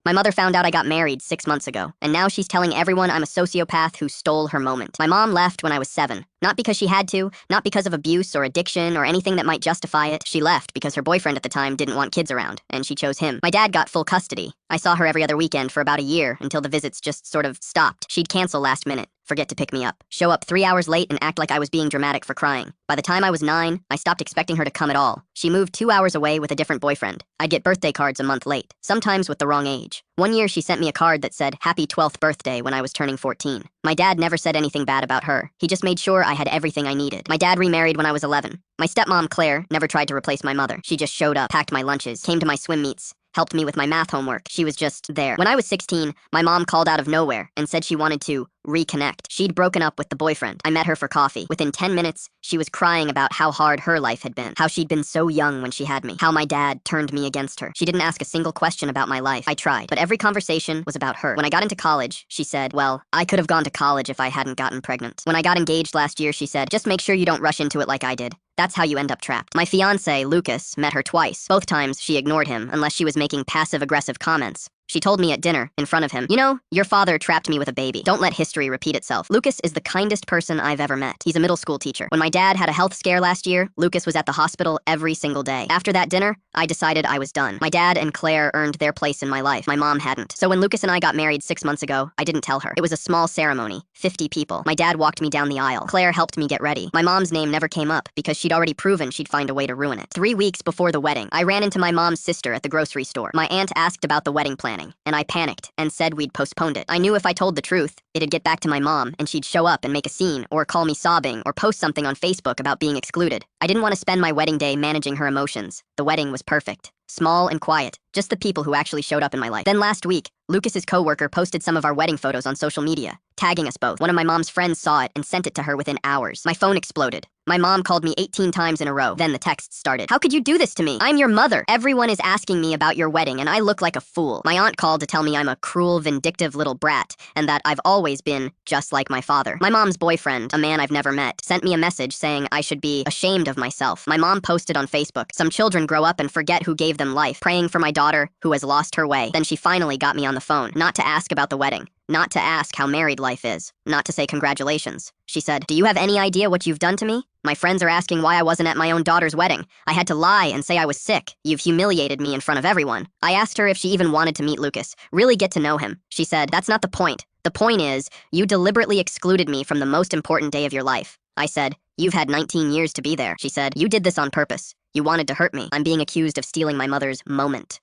My mother found out I got married 6 months ago, and now she's telling everyone I'm a sociopath who stole her moment. My mom left when I was 7. Not because she had to, not because of abuse or addiction or anything that might justify it. She left because her boyfriend at the time didn't want kids around, and she chose him. My dad got full custody. I saw her every other weekend for about a year until the visits just sort of stopped. She'd cancel last minute, forget to pick me up, show up 3 hours late and act like I was being dramatic for crying. By the time I was 9, I stopped expecting her to come at all. She moved 2 hours away with a different boyfriend. I'd get birthday cards a month late, sometimes with the wrong age. One year she sent me a card that said, "Happy 12th birthday," when I was turning 14. My dad never said anything bad about her. He just made sure I had everything I needed. My dad remarried when I was 11. My stepmom, Claire, never tried to replace my mother. She just showed up, packed my lunches, came to my swim meets, helped me with my math homework. She was just there. When I was 16, my mom called out of nowhere and said she wanted to reconnect. She'd broken up with the boyfriend. I met her for coffee. Within 10 minutes, she was crying about how hard her life had been, how she'd been so young when she had me, how my dad turned me against her. She didn't ask a single question about my life. I tried, but every conversation was about her. When I got into college, she said, "Well, I could have gone to college if I hadn't gotten pregnant." When I got engaged last year, she said, "Just make sure you don't rush into it like I did. That's how you end up trapped." My fiancé, Lucas, met her twice. Both times, she ignored him, unless she was making passive-aggressive comments. She told me at dinner, in front of him, "You know, your father trapped me with a baby. Don't let history repeat itself." Lucas is the kindest person I've ever met. He's a middle school teacher. When my dad had a health scare last year, Lucas was at the hospital every single day. After that dinner, I decided I was done. My dad and Claire earned their place in my life. My mom hadn't. So when Lucas and I got married 6 months ago, I didn't tell her. It was a small ceremony, 50 people. My dad walked me down the aisle. Claire helped me get ready. My mom's name never came up because she'd already proven she'd find a way to ruin it. 3 weeks before the wedding, I ran into my mom's sister at the grocery store. My aunt asked about the wedding planning, and I panicked and said we'd postponed it. I knew if I told the truth, it'd get back to my mom, and she'd show up and make a scene, or call me sobbing, or post something on Facebook about being excluded. I didn't want to spend my wedding day managing her emotions. The wedding was perfect. Small and quiet. Just the people who actually showed up in my life. Then last week, Lucas's coworker posted some of our wedding photos on social media, tagging us both. One of my mom's friends saw it and sent it to her within hours. My phone exploded. My mom called me 18 times in a row. Then the texts started. "How could you do this to me? I'm your mother. Everyone is asking me about your wedding, and I look like a fool." My aunt called to tell me I'm a cruel, vindictive little brat, and that I've always been just like my father. My mom's boyfriend, a man I've never met, sent me a message saying I should be ashamed of myself. My mom posted on Facebook, "Some children grow up and forget who gave them life, praying for my daughter who has lost her way." Then she finally got me on the phone, not to ask about the wedding, not to ask how married life is, not to say congratulations. She said, "Do you have any idea what you've done to me? My friends are asking why I wasn't at my own daughter's wedding. I had to lie and say I was sick. You've humiliated me in front of everyone." I asked her if she even wanted to meet Lucas, really get to know him. She said, "That's not the point. The point is, you deliberately excluded me from the most important day of your life." I said, "You've had 19 years to be there." She said, "You did this on purpose. You wanted to hurt me. I'm being accused of stealing my mother's moment."